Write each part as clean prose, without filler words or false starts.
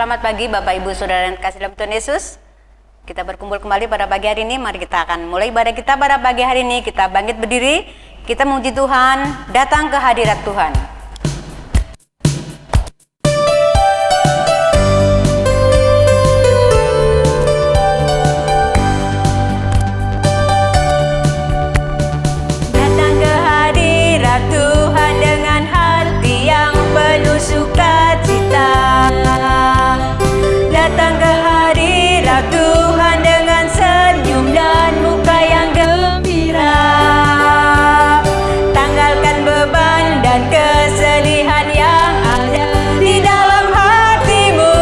Selamat pagi Bapak Ibu Saudara yang kasih dalam Tuhan Yesus. Kita berkumpul kembali pada pagi hari ini. Mari kita akan mulai ibadah kita pada pagi hari ini. Kita bangkit berdiri, kita memuji Tuhan, datang ke hadirat Tuhan. Datang ke hadirat Tuhan dengan hati yang penuh sukacita. Datang ke hadirat Tuhan dengan senyum dan muka yang gembira. Tanggalkan beban dan kesedihan yang ada di dalam hatimu.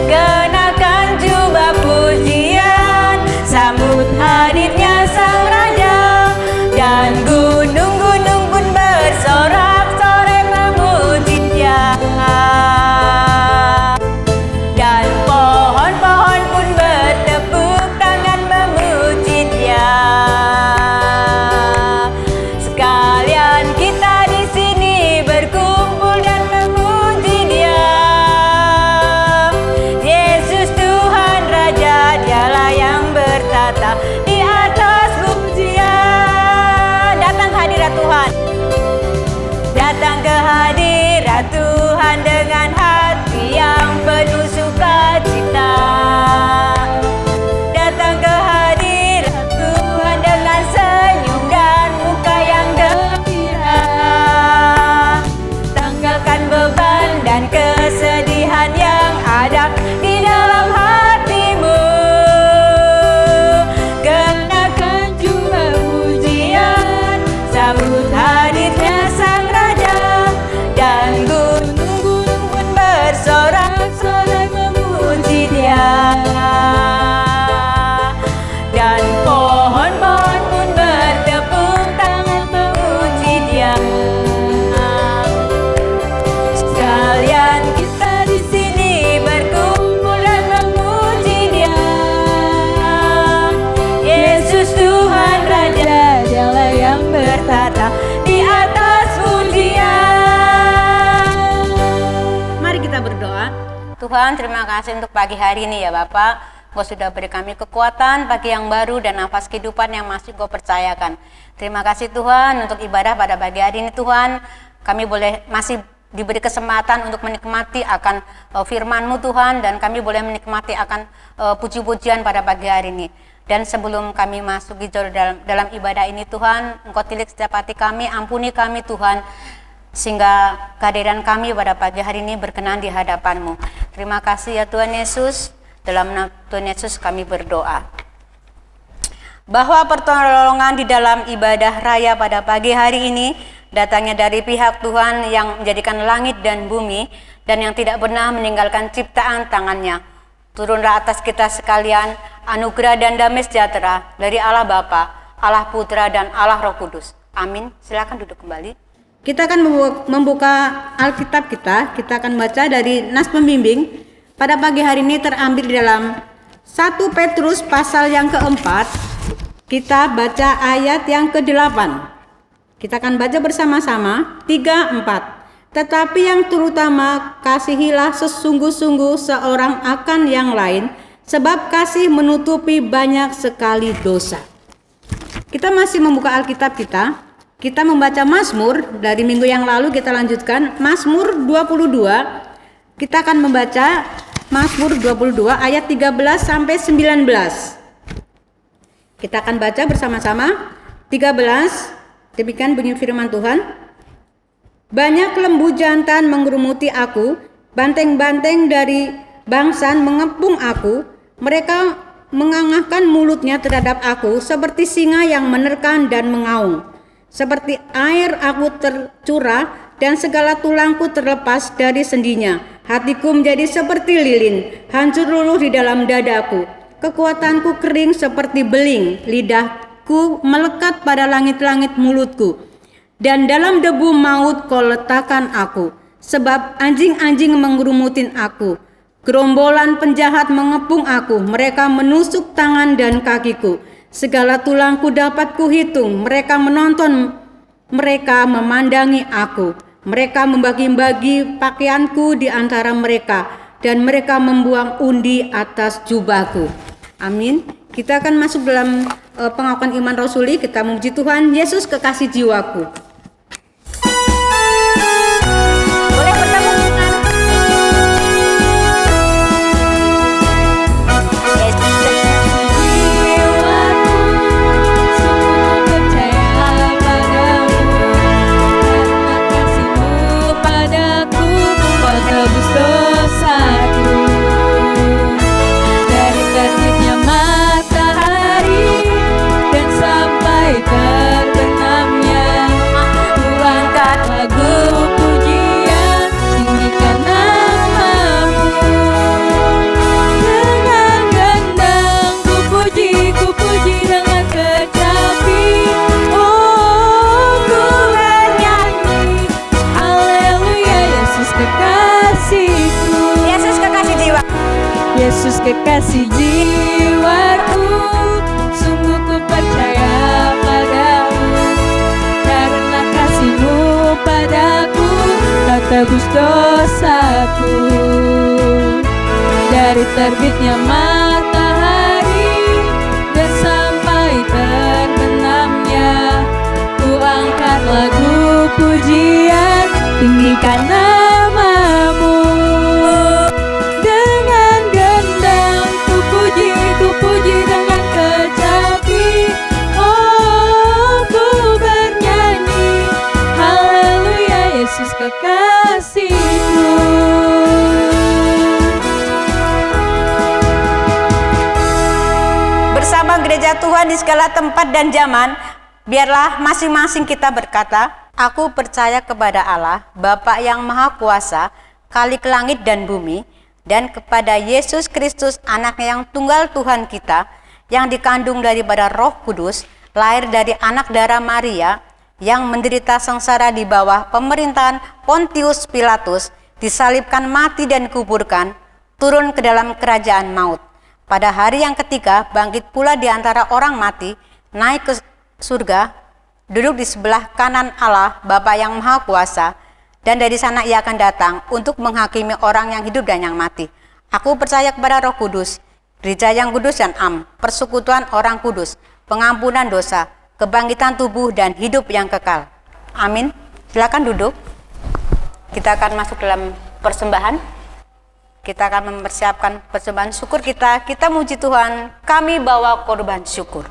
Kenakan jubah pujian, sambut hadirnya Sang Raja. Dan gunung-gunung pun bersorak-sorai memuji Dia. Dan pohon-pohon pun bertepuk tangan memuji Dia. Sekalian kita di sini berkumpul dan memuji Dia. Yesus Tuhan Raja, Dialah yang bertata di atas pujian. Datang ke hadirat Tuhan. Datang ke hadirat Tuhan dengan hati yang penuh sukacita. Datang ke hadirat Tuhan dengan senyum dan muka yang gembira. Tanggalkan beban dan kesedihan yang ada di dalam hatimu. Kenakan jubah pujian, sambut hadirnya Sang Raja. Dan gunung-gunung pun bersorak-sorai memuji Dia. Dan pohon-pohon pun bertepuk tangan memuji Dia. Sekalian kita di sini berkumpul dan memuji Dia. Yesus Tuhan Raja, Dialah yang bertata di atas pujian. Mari kita berdoa. Tuhan, terima kasih untuk pagi hari ini ya Bapak. Engkau sudah beri kami kekuatan pagi yang baru dan nafas kehidupan yang masih Engkau percayakan. Terima kasih Tuhan untuk ibadah pada pagi hari ini Tuhan. Kami boleh masih diberi kesempatan untuk menikmati akan firman-Mu Tuhan. Dan kami boleh menikmati akan puji-pujian pada pagi hari ini. Dan sebelum kami masuk dalam ibadah ini Tuhan, Engkau tilik setiap hati kami, ampuni kami Tuhan. Sehingga kehadiran kami pada pagi hari ini berkenan di hadapan-Mu. Terima kasih ya Tuhan Yesus. Dalam nama Tuhan Yesus kami berdoa. Bahwa pertolongan di dalam ibadah raya pada pagi hari ini datangnya dari pihak Tuhan yang menjadikan langit dan bumi dan yang tidak pernah meninggalkan ciptaan tangannya. Turunlah atas kita sekalian anugerah dan damai sejahtera dari Allah Bapa, Allah Putra dan Allah Roh Kudus. Amin. Silakan duduk kembali. Kita akan membuka Alkitab kita akan baca dari Nas Pembimbing. Pada pagi hari ini terambil di dalam 1 Petrus pasal yang keempat. Kita baca ayat yang ke-8. Kita akan baca bersama-sama 3-4. Tetapi yang terutama kasihilah sesungguh-sungguh seorang akan yang lain, sebab kasih menutupi banyak sekali dosa. Kita masih membuka Alkitab kita. Kita membaca Mazmur dari minggu yang lalu, kita lanjutkan Mazmur 22. Kita akan membaca Mazmur 22 ayat 13 sampai 19. Kita akan baca bersama-sama 13. Demikian bunyi firman Tuhan. Banyak lembu jantan mengerumuti aku, banteng-banteng dari bangsan mengepung aku. Mereka mengangahkan mulutnya terhadap aku seperti singa yang menerkam dan mengaung. Seperti air aku tercurah dan segala tulangku terlepas dari sendinya. Hatiku menjadi seperti lilin, hancur luluh di dalam dadaku. Kekuatanku kering seperti beling, lidahku melekat pada langit-langit mulutku. Dan dalam debu maut kau letakkan aku, sebab anjing-anjing mengerumutin aku. Gerombolan penjahat mengepung aku, mereka menusuk tangan dan kakiku. Segala tulangku dapat kuhitung, mereka menonton, mereka memandangi aku. Mereka membagi-bagi pakaianku di antara mereka, dan mereka membuang undi atas jubahku. Amin. Kita akan masuk dalam pengakuan iman rasuli. Kita memuji Tuhan. Yesus kekasih jiwaku. Boleh bertemu dengan Yesus kekasih jiwaku, sungguh ku percaya padamu. Karena kasih-Mu padaku, tak tebus dosaku. Dari terbitnya matahari dan sampai terbenamnya, ku angkat lagu pujian, tinggikan nama-Mu. Puji dengan kecapi, oh ku bernyanyi, haleluya Yesus kekasihku. Bersama gereja Tuhan di segala tempat dan zaman, biarlah masing-masing kita berkata, aku percaya kepada Allah, Bapa yang Maha Kuasa, Khalik langit dan bumi, dan kepada Yesus Kristus, anaknya yang tunggal Tuhan kita, yang dikandung daripada Roh Kudus, lahir dari anak darah Maria, yang menderita sengsara di bawah pemerintahan Pontius Pilatus, disalibkan, mati dan dikuburkan, turun ke dalam kerajaan maut. Pada hari yang ketiga, bangkit pula di antara orang mati, naik ke surga, duduk di sebelah kanan Allah, Bapa yang Maha Kuasa, dan dari sana ia akan datang untuk menghakimi orang yang hidup dan yang mati. Aku percaya kepada Roh Kudus, gereja yang kudus dan am, persekutuan orang kudus, pengampunan dosa, kebangkitan tubuh dan hidup yang kekal. Amin. Silakan duduk. Kita akan masuk dalam persembahan. Kita akan mempersiapkan persembahan syukur kita. Kita muji Tuhan, kami bawa korban syukur.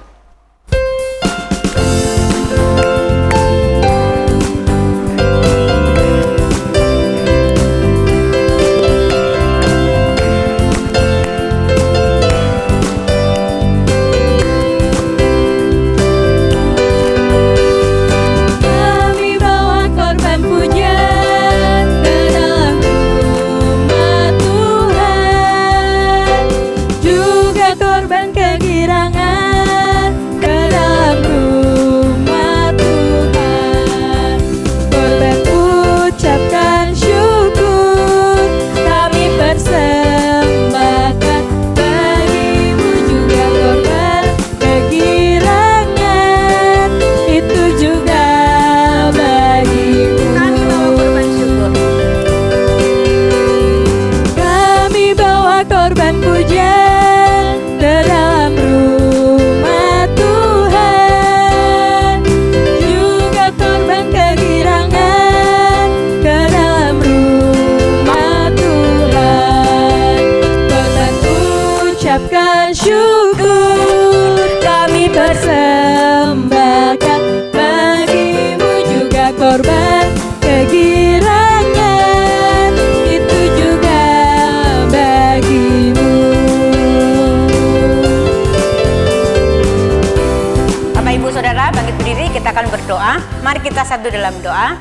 Berdoa. Mari kita satu dalam doa.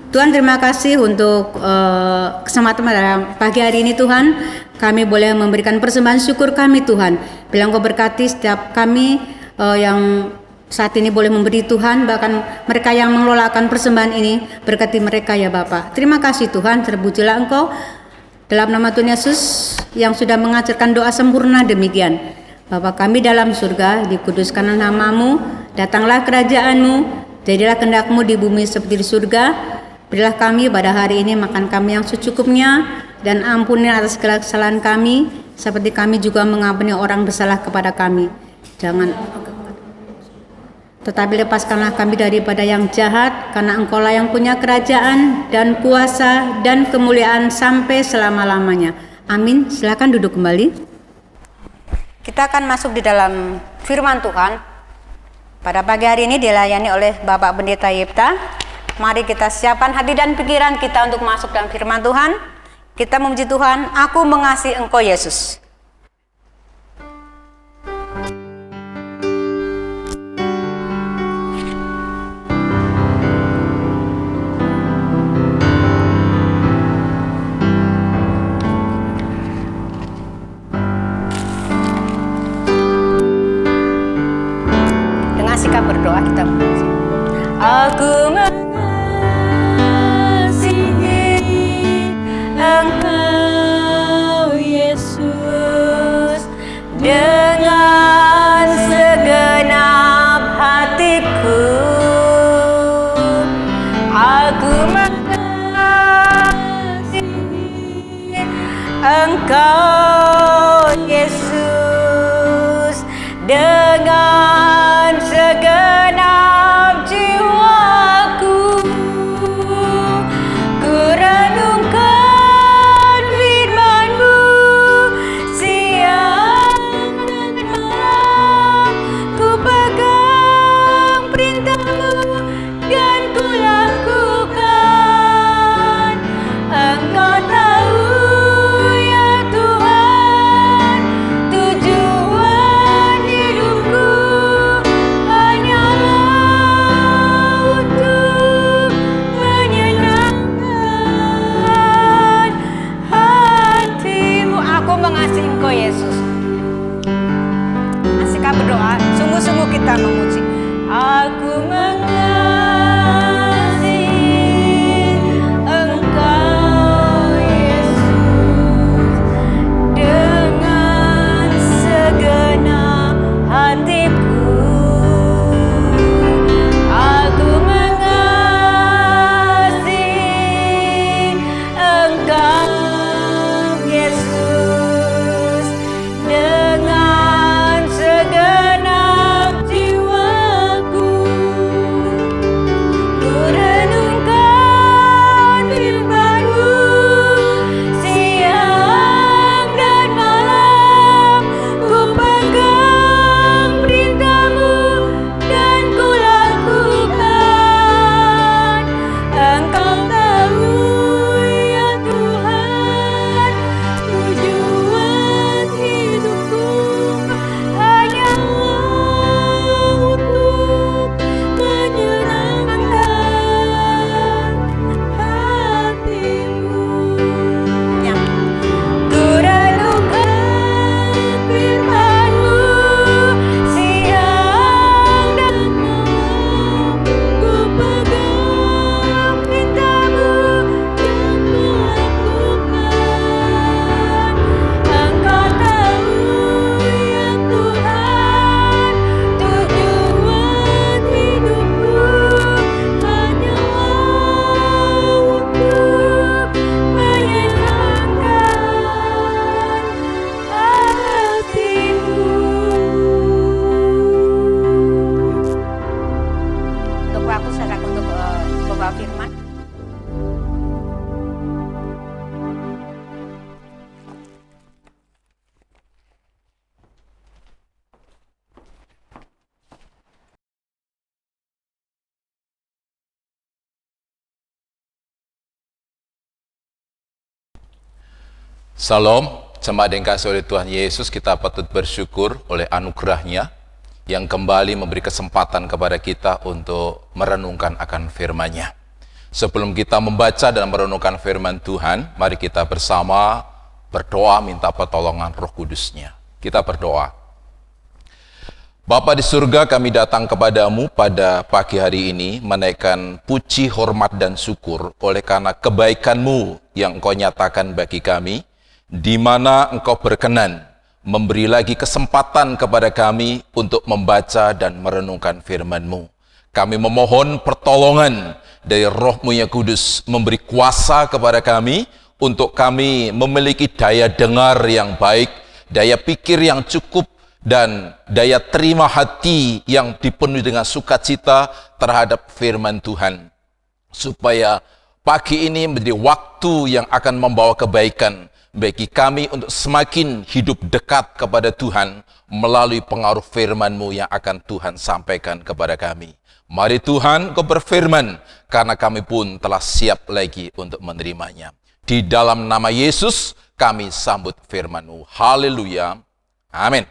Tuhan, terima kasih untuk kesempatan dalam pagi hari ini Tuhan. Kami boleh memberikan persembahan syukur kami Tuhan. Bila Engkau berkati setiap kami yang saat ini boleh memberi Tuhan, bahkan mereka yang mengelolakan persembahan ini, berkati mereka ya Bapa. Terima kasih Tuhan, terpujilah Engkau. Dalam nama Tuhan Yesus yang sudah mengajarkan doa sempurna demikian. Bapa kami dalam surga, dikuduskanlah nama-Mu, datanglah kerajaan-Mu, jadilah kehendak-Mu di bumi seperti di surga. Berilah kami pada hari ini makan kami yang secukupnya, dan ampuni atas segala kesalahan kami, seperti kami juga mengampuni orang bersalah kepada kami. Tetapi lepaskanlah kami daripada yang jahat, karena Engkaulah yang punya kerajaan dan kuasa dan kemuliaan sampai selama-lamanya. Amin. Silakan duduk kembali. Kita akan masuk di dalam firman Tuhan. Pada pagi hari ini dilayani oleh Bapak Pendeta Yipta. Mari kita siapkan hati dan pikiran kita untuk masuk dalam firman Tuhan. Kita memuji Tuhan. Aku mengasihi Engkau Yesus. Dengan sikap berdoa kita memuji. Aku Engkau Yesus dengan segenap hatiku. Aku mengasihi Engkau Yesus dengan segenap jiwaku. Ku renungkan berdoa, sungguh-sungguh kita memuji. Aku mengasihi Engkau Yesus dengan segenap hatiku. Aku mengasihi Engkau Yesus dengan segenap jiwaku. Ku renungkan firman-Mu siang dan malam. Ku pegang perintah-Mu dan ku lakukan. Engkau tahu ya Tuhan, tujuan hidupku hanyalah untuk menyenangkan hati-Mu. Ku renungkan firman-Mu siang dan malam. Ku pegang perintah-Mu dan ku lakukan. Engkau tahu ya Tuhan, tujuan hidupku hanyalah untuk menyenangkan hati-Mu. Untuk waktu saya untuk membawa firman. Salam, jemaat yang dikasihi oleh Tuhan Yesus, kita patut bersyukur oleh anugerah-Nya yang kembali memberi kesempatan kepada kita untuk merenungkan akan firman-Nya. Sebelum kita membaca dan merenungkan firman Tuhan, mari kita bersama berdoa minta pertolongan Roh Kudus-Nya. Kita berdoa. Bapa di surga, kami datang kepadamu pada pagi hari ini menaikkan puji, hormat, dan syukur oleh karena kebaikan-Mu yang Engkau nyatakan bagi kami, di mana Engkau berkenan memberi lagi kesempatan kepada kami untuk membaca dan merenungkan firman-Mu. Kami memohon pertolongan dari Roh-Mu yang Kudus, memberi kuasa kepada kami untuk kami memiliki daya dengar yang baik, daya pikir yang cukup, dan daya terima hati yang dipenuhi dengan sukacita terhadap firman Tuhan. Supaya pagi ini menjadi waktu yang akan membawa kebaikan bagi kami untuk semakin hidup dekat kepada Tuhan melalui pengaruh firman-Mu yang akan Tuhan sampaikan kepada kami. Mari Tuhan, Kau berfirman, karena kami pun telah siap lagi untuk menerimanya. Di dalam nama Yesus, kami sambut firman-Mu. Haleluya. Amin.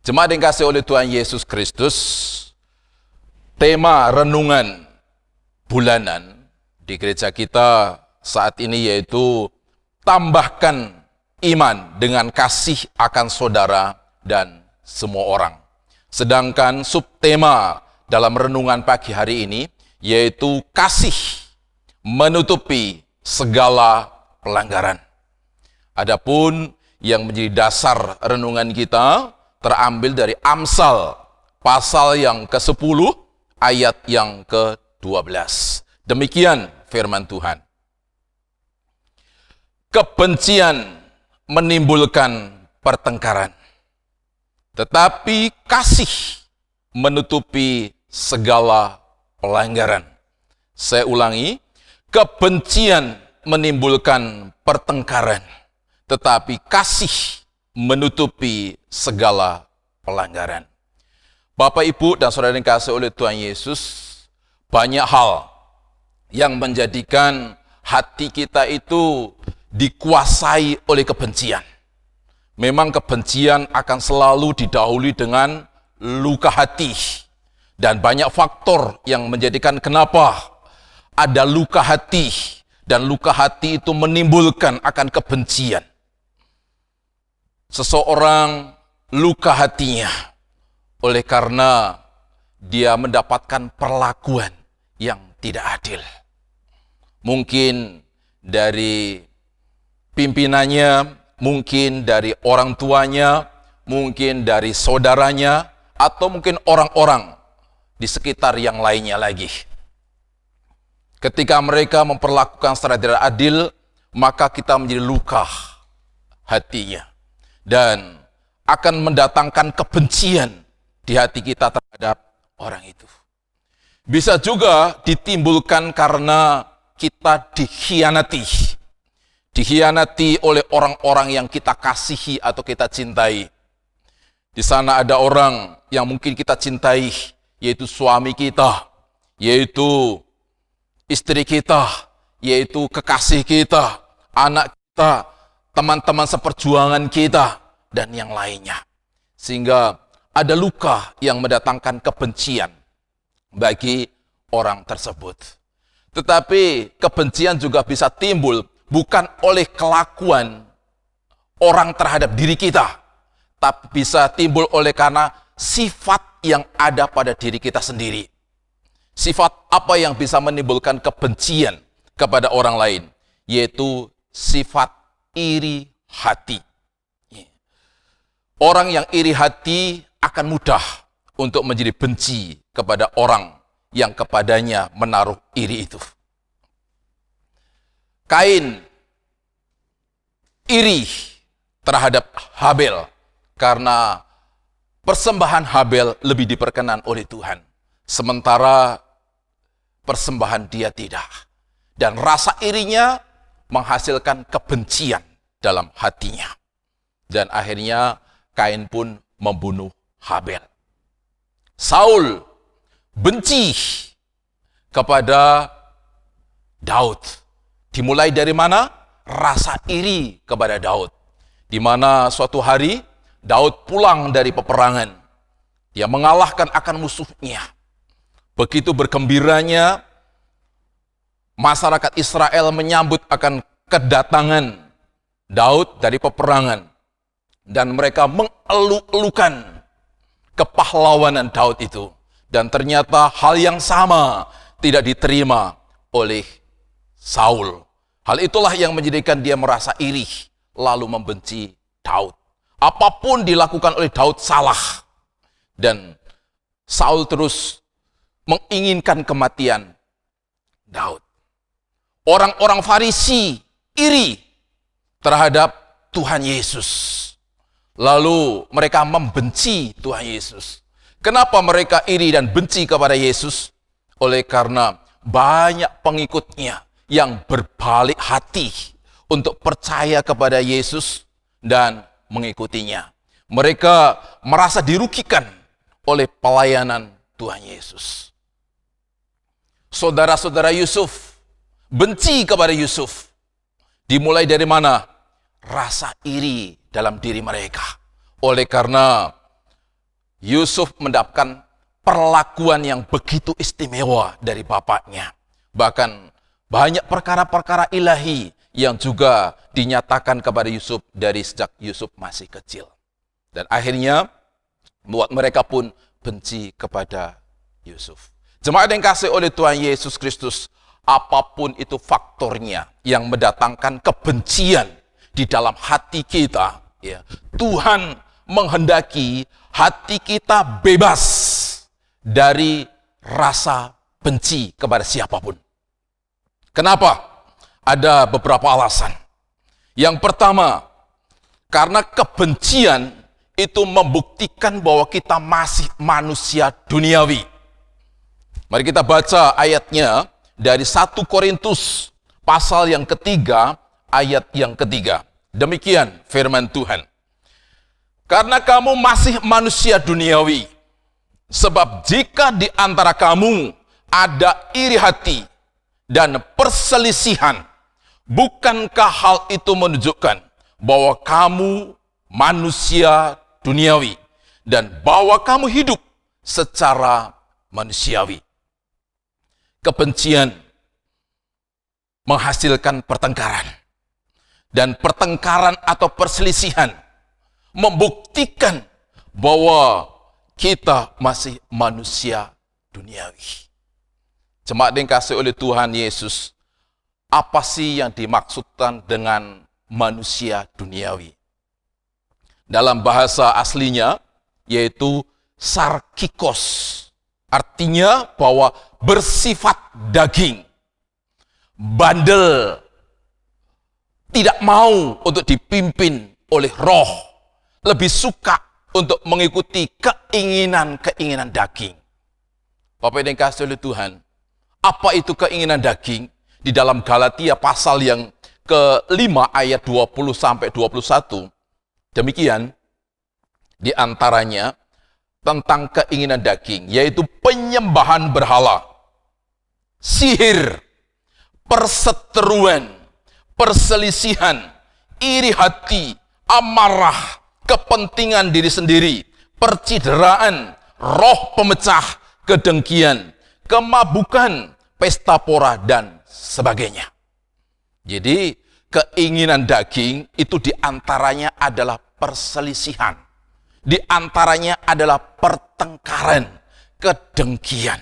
Jemaat yang dikasihi oleh Tuhan Yesus Kristus, tema renungan bulanan di gereja kita saat ini yaitu tambahkan iman dengan kasih akan saudara dan semua orang. Sedangkan subtema dalam renungan pagi hari ini yaitu kasih menutupi segala pelanggaran. Adapun yang menjadi dasar renungan kita terambil dari Amsal pasal yang ke-10 ayat yang ke-12. Demikian firman Tuhan. Kebencian menimbulkan pertengkaran, tetapi kasih menutupi segala pelanggaran. Saya ulangi, kebencian menimbulkan pertengkaran, tetapi kasih menutupi segala pelanggaran. Bapak, Ibu, dan saudara yang dikasihi oleh Tuhan Yesus, banyak hal yang menjadikan hati kita itu dikuasai oleh kebencian. Memang kebencian akan selalu didahului dengan luka hati. Dan banyak faktor yang menjadikan kenapa ada luka hati. Dan luka hati itu menimbulkan akan kebencian. Seseorang luka hatinya oleh karena dia mendapatkan perlakuan yang tidak adil. Mungkin dari pimpinannya, mungkin dari orang tuanya, mungkin dari saudaranya, atau mungkin orang-orang di sekitar yang lainnya lagi. Ketika mereka memperlakukan secara tidak adil, maka kita menjadi luka hatinya. Dan akan mendatangkan kebencian di hati kita terhadap orang itu. Bisa juga ditimbulkan karena kita dikhianati. Dikhianati oleh orang-orang yang kita kasihi atau kita cintai. Di sana ada orang yang mungkin kita cintai, yaitu suami kita, yaitu istri kita, yaitu kekasih kita, anak kita, teman-teman seperjuangan kita, dan yang lainnya. Sehingga ada luka yang mendatangkan kebencian bagi orang tersebut. Tetapi kebencian juga bisa timbul bukan oleh kelakuan orang terhadap diri kita, tapi bisa timbul oleh karena sifat yang ada pada diri kita sendiri. Sifat apa yang bisa menimbulkan kebencian kepada orang lain? Yaitu sifat iri hati. Orang yang iri hati akan mudah untuk menjadi benci kepada orang yang kepadanya menaruh iri itu. Kain iri terhadap Habel karena persembahan Habel lebih diperkenan oleh Tuhan, sementara persembahan dia tidak. Dan rasa irinya menghasilkan kebencian dalam hatinya. Dan akhirnya Kain pun membunuh Habel. Saul benci kepada Daud. Dimulai dari mana? Rasa iri kepada Daud. Di mana suatu hari Daud pulang dari peperangan. Dia mengalahkan akan musuhnya. Begitu bergembiranya masyarakat Israel menyambut akan kedatangan Daud dari peperangan. Dan mereka mengeluh-elukan kepahlawanan Daud itu. Dan ternyata hal yang sama tidak diterima oleh Saul. Hal itulah yang menjadikan dia merasa iri, lalu membenci Daud. Apapun dilakukan oleh Daud salah. Dan Saul terus menginginkan kematian Daud. Orang-orang Farisi iri terhadap Tuhan Yesus. Lalu mereka membenci Tuhan Yesus. Kenapa mereka iri dan benci kepada Yesus? Oleh karena banyak pengikutnya yang berbalik hati untuk percaya kepada Yesus dan mengikutinya. Mereka merasa dirugikan oleh pelayanan Tuhan Yesus. Saudara-saudara Yusuf benci kepada Yusuf. Dimulai dari mana? Rasa iri dalam diri mereka. Oleh karena Yusuf mendapatkan perlakuan yang begitu istimewa dari bapaknya. Bahkan banyak perkara-perkara ilahi yang juga dinyatakan kepada Yusuf dari sejak Yusuf masih kecil. Dan akhirnya membuat mereka pun benci kepada Yusuf. Jemaat yang kasih oleh Tuhan Yesus Kristus, apapun itu faktornya yang mendatangkan kebencian di dalam hati kita, ya, Tuhan menghendaki hati kita bebas dari rasa benci kepada siapapun. Kenapa? Ada beberapa alasan. Yang pertama, karena kebencian itu membuktikan bahwa kita masih manusia duniawi. Mari kita baca ayatnya dari 1 Korintus pasal yang ketiga, ayat yang ketiga. Demikian firman Tuhan. Karena kamu masih manusia duniawi, sebab jika di antara kamu ada iri hati dan perselisihan, bukankah hal itu menunjukkan bahwa kamu manusia duniawi dan bahwa kamu hidup secara manusiawi? Kebencian menghasilkan pertengkaran. Dan pertengkaran atau perselisihan membuktikan bahwa kita masih manusia duniawi. Jemaat yang dikasihi oleh Tuhan Yesus, apa sih yang dimaksudkan dengan manusia duniawi? Dalam bahasa aslinya, yaitu sarkikos. Artinya bahwa bersifat daging, bandel, tidak mau untuk dipimpin oleh roh, lebih suka untuk mengikuti keinginan-keinginan daging. Bapak yang dikasihi oleh Tuhan, apa itu keinginan daging? Di dalam Galatia pasal yang ke-5 ayat 20-21, demikian di antaranya tentang keinginan daging, yaitu penyembahan berhala, sihir, perseteruan, perselisihan, iri hati, amarah, kepentingan diri sendiri, percideraan, roh pemecah, kedengkian, kemabukan, pesta pora, dan sebagainya. Jadi, keinginan daging itu diantaranya adalah perselisihan. Diantaranya adalah pertengkaran, kedengkian.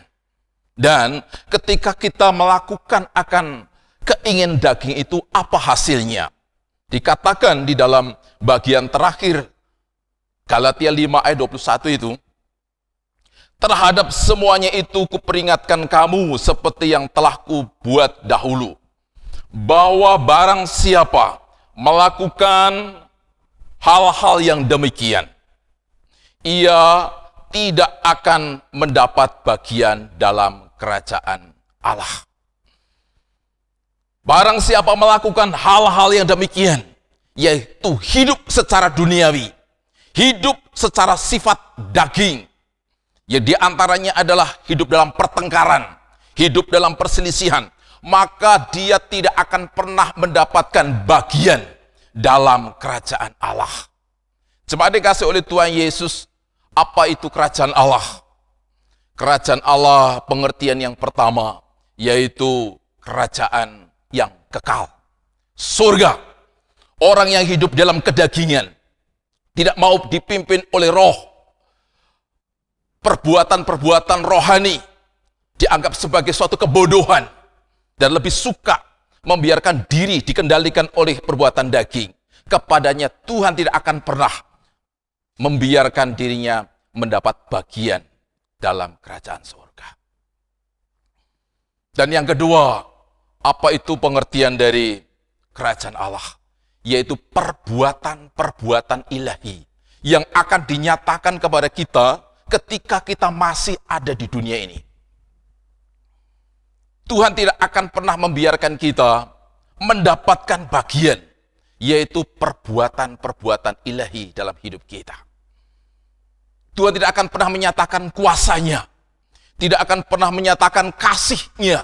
Dan ketika kita melakukan akan keinginan daging itu, apa hasilnya? Dikatakan di dalam bagian terakhir Galatia 5 ayat 21 itu, terhadap semuanya itu kuperingatkan kamu seperti yang telah kubuat dahulu, bahwa barang siapa melakukan hal-hal yang demikian, ia tidak akan mendapat bagian dalam kerajaan Allah. Barang siapa melakukan hal-hal yang demikian, yaitu hidup secara duniawi, hidup secara sifat daging, ya di antaranya adalah hidup dalam pertengkaran, hidup dalam perselisihan, maka dia tidak akan pernah mendapatkan bagian dalam kerajaan Allah. Jemaat dikasihi oleh Tuhan Yesus, apa itu kerajaan Allah? Kerajaan Allah pengertian yang pertama, yaitu kerajaan yang kekal. Surga. Orang yang hidup dalam kedagingan, tidak mau dipimpin oleh roh. Perbuatan-perbuatan rohani dianggap sebagai suatu kebodohan, dan lebih suka membiarkan diri dikendalikan oleh perbuatan daging. Kepadanya Tuhan tidak akan pernah membiarkan dirinya mendapat bagian dalam kerajaan surga. Dan yang kedua, apa itu pengertian dari kerajaan Allah? Yaitu perbuatan-perbuatan ilahi yang akan dinyatakan kepada kita ketika kita masih ada di dunia ini. Tuhan tidak akan pernah membiarkan kita mendapatkan bagian, yaitu perbuatan-perbuatan ilahi dalam hidup kita. Tuhan tidak akan pernah menyatakan kuasanya, tidak akan pernah menyatakan kasihnya,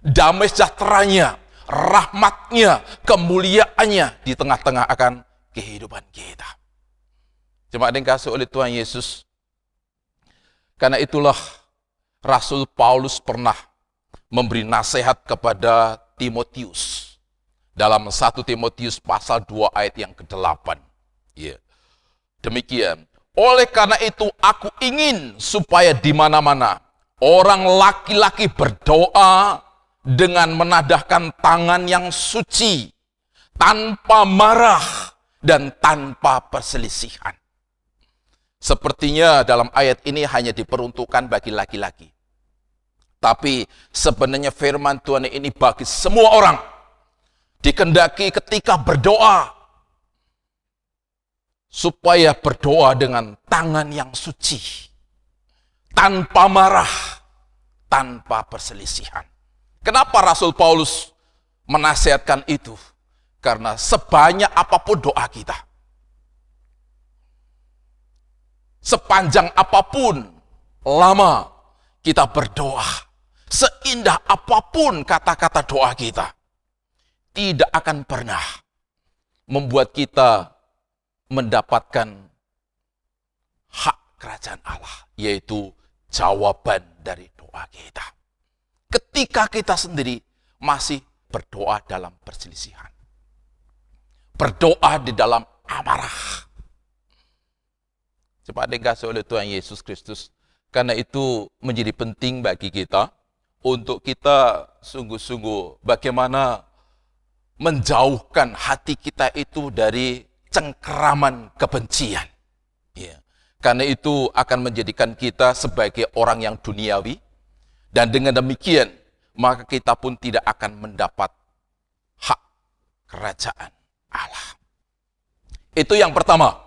damai sejahteranya, rahmatnya, kemuliaannya di tengah-tengah akan kehidupan kita. Jemaat yang dikasihi oleh Tuhan Yesus, karena itulah Rasul Paulus pernah memberi nasihat kepada Timotius dalam 1 Timotius pasal 2 ayat yang ke-8. Ya. Demikian, oleh karena itu aku ingin supaya di mana-mana orang laki-laki berdoa dengan menadahkan tangan yang suci, tanpa marah dan tanpa perselisihan. Sepertinya dalam ayat ini hanya diperuntukkan bagi laki-laki. Tapi sebenarnya firman Tuhan ini bagi semua orang. Dikehendaki ketika berdoa, supaya berdoa dengan tangan yang suci, tanpa marah, tanpa perselisihan. Kenapa Rasul Paulus menasihatkan itu? Karena sebanyak apapun doa kita, sepanjang apapun lama kita berdoa, seindah apapun kata-kata doa kita, tidak akan pernah membuat kita mendapatkan hak kerajaan Allah, yaitu jawaban dari doa kita. Ketika kita sendiri masih berdoa dalam perselisihan, berdoa di dalam amarah. Cepat dikasih oleh Tuhan Yesus Kristus. Karena itu menjadi penting bagi kita untuk kita sungguh-sungguh bagaimana menjauhkan hati kita itu dari cengkeraman kebencian. Ya. Karena itu akan menjadikan kita sebagai orang yang duniawi, dan dengan demikian maka kita pun tidak akan mendapat hak kerajaan Allah. Itu yang pertama.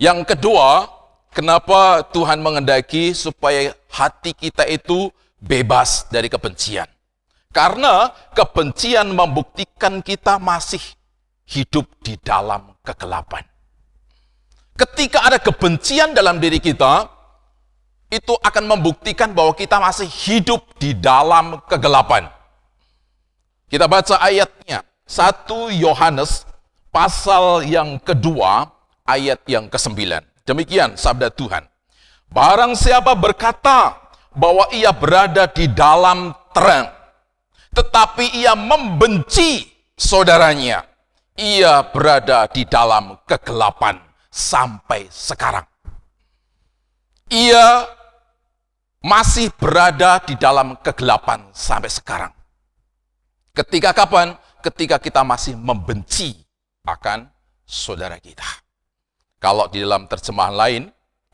Yang kedua, kenapa Tuhan menghendaki supaya hati kita itu bebas dari kebencian? Karena kebencian membuktikan kita masih hidup di dalam kegelapan. Ketika ada kebencian dalam diri kita, itu akan membuktikan bahwa kita masih hidup di dalam kegelapan. Kita baca ayatnya, 1 Yohanes pasal yang kedua, ayat yang ke-9. Demikian sabda Tuhan. Barang siapa berkata bahwa ia berada di dalam terang, tetapi ia membenci saudaranya, ia berada di dalam kegelapan sampai sekarang. Ia masih berada di dalam kegelapan sampai sekarang. Ketika kapan? Ketika kita masih membenci akan saudara kita. Kalau di dalam terjemahan lain,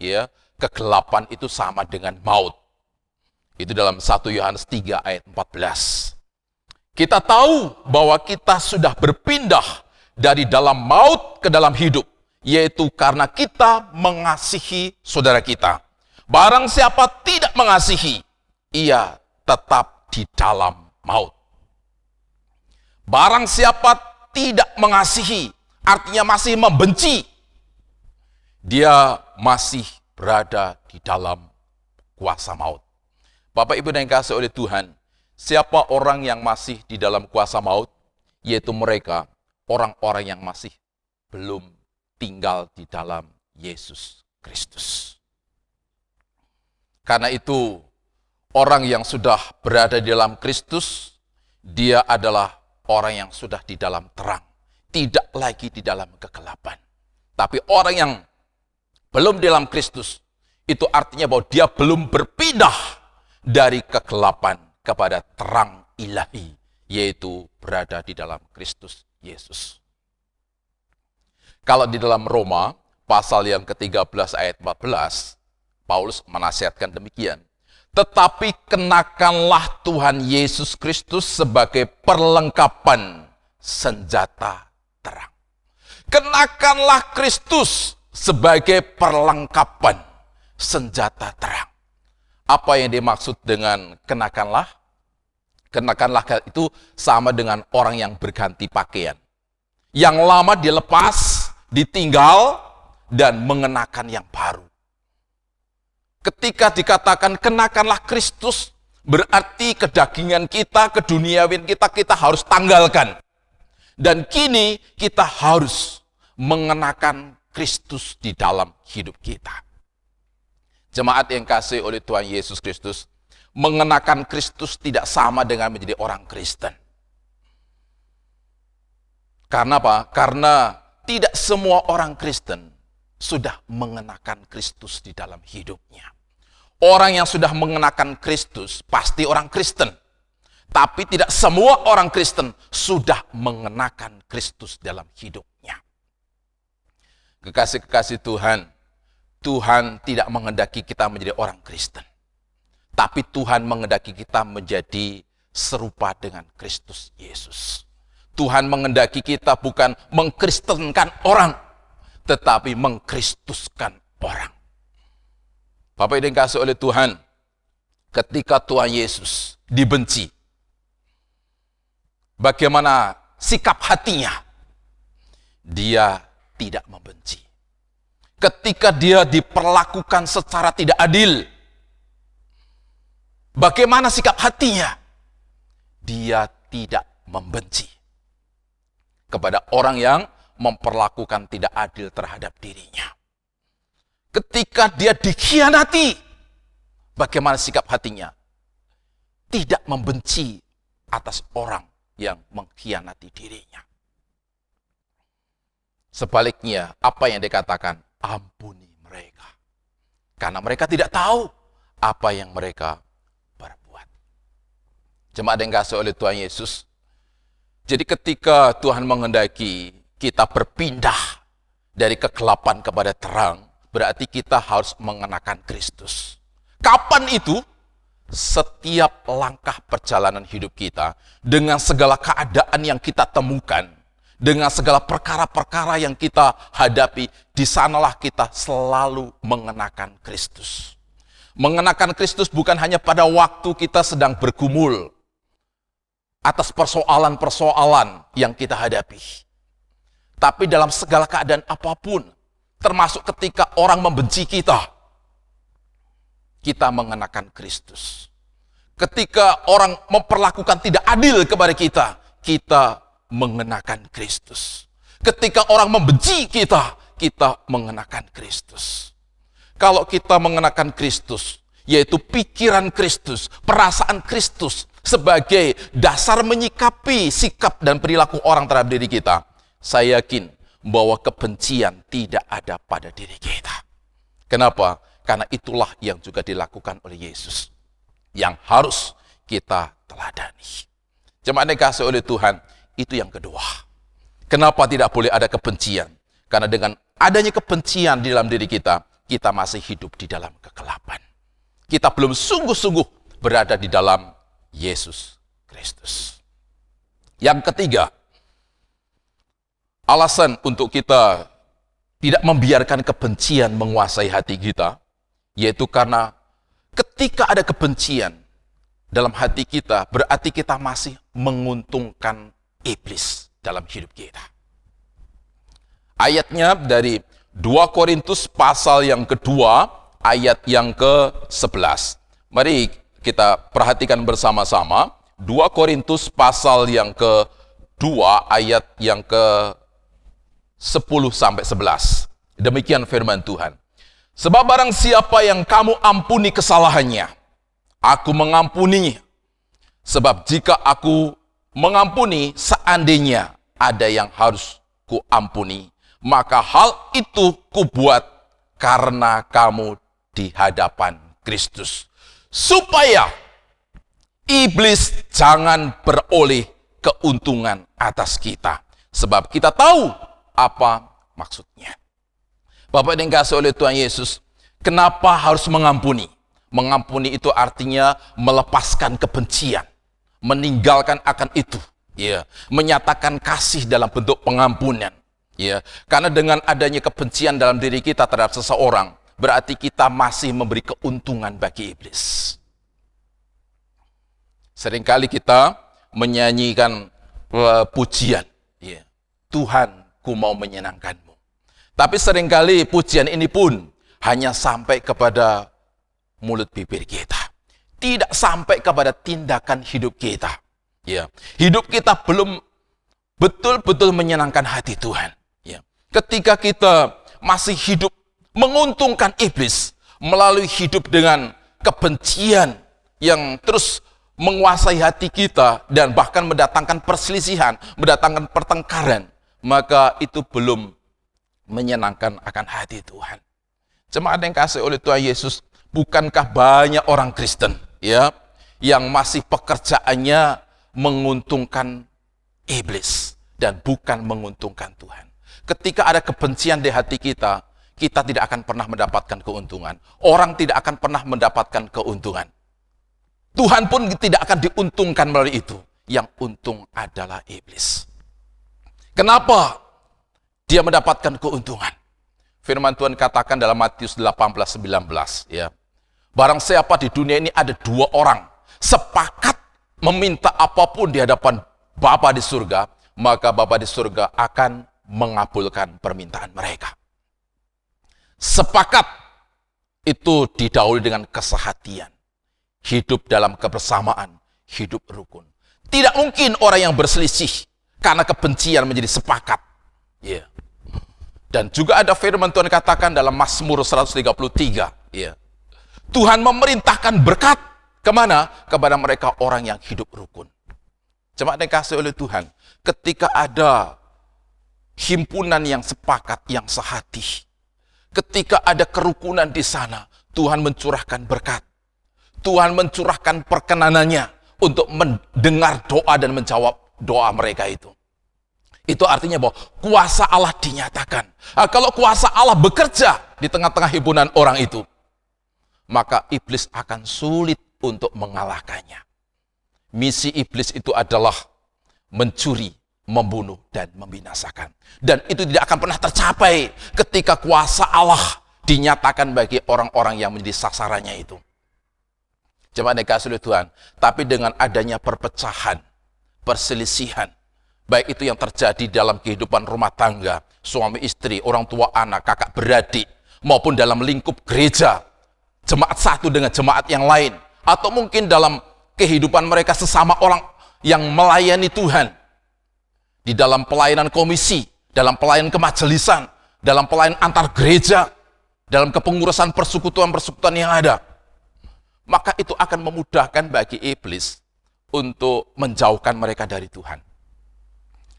ya, kegelapan itu sama dengan maut. Itu dalam 1 Yohanes 3 ayat 14. Kita tahu bahwa kita sudah berpindah dari dalam maut ke dalam hidup, yaitu karena kita mengasihi saudara kita. Barang siapa tidak mengasihi, ia tetap di dalam maut. Barang siapa tidak mengasihi, artinya masih membenci, dia masih berada di dalam kuasa maut. Bapak Ibu yang dikasihi oleh Tuhan, siapa orang yang masih di dalam kuasa maut? Yaitu mereka, orang-orang yang masih belum tinggal di dalam Yesus Kristus. Karena itu, orang yang sudah berada di dalam Kristus, dia adalah orang yang sudah di dalam terang, tidak lagi di dalam kegelapan. Tapi orang yang belum di dalam Kristus, itu artinya bahwa dia belum berpindah dari kegelapan kepada terang ilahi, yaitu berada di dalam Kristus Yesus. Kalau di dalam Roma, pasal yang ke-13 ayat 14, Paulus menasihatkan demikian. tetapi kenakanlah Tuhan Yesus Kristus sebagai perlengkapan senjata terang. Kenakanlah Kristus sebagai perlengkapan senjata terang. Apa yang dimaksud dengan kenakanlah? Kenakanlah itu sama dengan orang yang berganti pakaian. Yang lama dilepas, ditinggal, dan mengenakan yang baru. Ketika dikatakan kenakanlah Kristus, berarti kedagingan kita, keduniawian kita harus tanggalkan. Dan kini kita harus mengenakan Kristus di dalam hidup kita. Jemaat yang kasih oleh Tuhan Yesus Kristus, mengenakan Kristus tidak sama dengan menjadi orang Kristen. Karena apa? Karena tidak semua orang Kristen sudah mengenakan Kristus di dalam hidupnya. Orang yang sudah mengenakan Kristus pasti orang Kristen. Tapi tidak semua orang Kristen sudah mengenakan Kristus dalam hidupnya. Kekasih-kekasih Tuhan, Tuhan tidak menghendaki kita menjadi orang Kristen. Tapi Tuhan menghendaki kita menjadi serupa dengan Kristus Yesus. Tuhan menghendaki kita bukan mengkristenkan orang, tetapi mengkristuskan orang. Bapak yang dikasihi oleh Tuhan, ketika Tuhan Yesus dibenci, bagaimana sikap hatinya? Dia tidak membenci. Ketika dia diperlakukan secara tidak adil, bagaimana sikap hatinya? Dia tidak membenci kepada orang yang memperlakukan tidak adil terhadap dirinya. Ketika dia dikhianati, bagaimana sikap hatinya? Tidak membenci atas orang yang mengkhianati dirinya. Sebaliknya, apa yang dikatakan? Ampuni mereka. Karena mereka tidak tahu apa yang mereka berbuat. Jemaat yang dikasihi oleh Tuhan Yesus, jadi ketika Tuhan menghendaki kita berpindah dari kegelapan kepada terang, berarti kita harus mengenakan Kristus. Kapan itu? Setiap langkah perjalanan hidup kita, dengan segala keadaan yang kita temukan, dengan segala perkara-perkara yang kita hadapi, di sanalah kita selalu mengenakan Kristus. Mengenakan Kristus bukan hanya pada waktu kita sedang bergumul atas persoalan-persoalan yang kita hadapi. Tapi dalam segala keadaan apapun, termasuk ketika orang membenci kita, kita mengenakan Kristus. Ketika orang memperlakukan tidak adil kepada kita, kita mengenakan Kristus. Ketika orang membenci kita, kita mengenakan Kristus. Kalau kita mengenakan Kristus, yaitu pikiran Kristus, perasaan Kristus, sebagai dasar menyikapi sikap dan perilaku orang terhadap diri kita, saya yakin bahwa kebencian tidak ada pada diri kita. Kenapa? Karena itulah yang juga dilakukan oleh Yesus, yang harus kita teladani. Jemaat yang dikasihi oleh Tuhan, itu yang kedua. Kenapa tidak boleh ada kebencian? Karena dengan adanya kebencian di dalam diri kita, kita masih hidup di dalam kegelapan. Kita belum sungguh-sungguh berada di dalam Yesus Kristus. Yang ketiga, alasan untuk kita tidak membiarkan kebencian menguasai hati kita, yaitu karena ketika ada kebencian dalam hati kita, berarti kita masih menguntungkan iblis dalam hidup kita. Ayatnya dari 2 Korintus pasal yang kedua, ayat yang ke-11. Mari kita perhatikan bersama-sama 2 Korintus pasal yang kedua, ayat yang ke-10 sampai 11. Demikian firman Tuhan. Sebab barang siapa yang kamu ampuni kesalahannya, aku mengampuni. Sebab jika aku mengampuni, seandainya ada yang harus kuampuni, maka hal itu kubuat karena kamu di hadapan Kristus, supaya iblis jangan beroleh keuntungan atas kita. Sebab kita tahu apa maksudnya. Bapak yang dikasihi oleh Tuhan Yesus, kenapa harus mengampuni? Mengampuni itu artinya melepaskan kebencian, meninggalkan akan itu, ya, menyatakan kasih dalam bentuk pengampunan, ya. Karena dengan adanya kebencian dalam diri kita terhadap seseorang, berarti kita masih memberi keuntungan bagi iblis. Seringkali kita menyanyikan pujian, ya, Tuhan, ku mau menyenangkanmu. Tapi seringkali pujian ini pun hanya sampai kepada mulut bibir kita, tidak sampai kepada tindakan hidup kita. Ya, hidup kita belum betul-betul menyenangkan hati Tuhan. Ya, ketika kita masih hidup menguntungkan iblis melalui hidup dengan kebencian yang terus menguasai hati kita dan bahkan mendatangkan perselisihan, mendatangkan pertengkaran, maka itu belum menyenangkan akan hati Tuhan. Jemaat yang kasih oleh Tuhan Yesus, bukankah banyak orang Kristen, ya, yang masih pekerjaannya menguntungkan iblis dan bukan menguntungkan Tuhan. Ketika ada kebencian di hati kita, kita tidak akan pernah mendapatkan keuntungan. Orang tidak akan pernah mendapatkan keuntungan. Tuhan pun tidak akan diuntungkan melalui itu. Yang untung adalah iblis. Kenapa dia mendapatkan keuntungan? Firman Tuhan katakan dalam Matius 18:19, ya. Barang siapa di dunia ini ada dua orang sepakat meminta apapun di hadapan Bapa di surga, maka Bapa di surga akan mengabulkan permintaan mereka. Sepakat itu didahului dengan kesehatian. Hidup dalam kebersamaan, hidup rukun. Tidak mungkin orang yang berselisih karena kebencian menjadi sepakat. Ya. Dan juga ada firman Tuhan katakan dalam Mazmur 133. Ya. Tuhan memerintahkan berkat kemana? Kepada mereka orang yang hidup rukun. Jemaat yang dikasihi oleh Tuhan, ketika ada himpunan yang sepakat, yang sehati, ketika ada kerukunan di sana, Tuhan mencurahkan berkat. Tuhan mencurahkan perkenanannya untuk mendengar doa dan menjawab doa mereka itu. Itu artinya bahwa kuasa Allah dinyatakan. Nah, kalau kuasa Allah bekerja di tengah-tengah himpunan orang itu, maka iblis akan sulit untuk mengalahkannya. Misi iblis itu adalah mencuri, membunuh, dan membinasakan. Dan itu tidak akan pernah tercapai ketika kuasa Allah dinyatakan bagi orang-orang yang menjadi sasarannya itu. Jemaat dikasihi oleh Tuhan, tapi dengan adanya perpecahan, perselisihan, baik itu yang terjadi dalam kehidupan rumah tangga, suami istri, orang tua anak, kakak beradik, maupun dalam lingkup gereja, jemaat satu dengan jemaat yang lain, atau mungkin dalam kehidupan mereka sesama orang yang melayani Tuhan, di dalam pelayanan komisi, dalam pelayanan kemajelisan, dalam pelayanan antar gereja, dalam kepengurusan persekutuan-persekutuan yang ada, maka itu akan memudahkan bagi iblis untuk menjauhkan mereka dari Tuhan.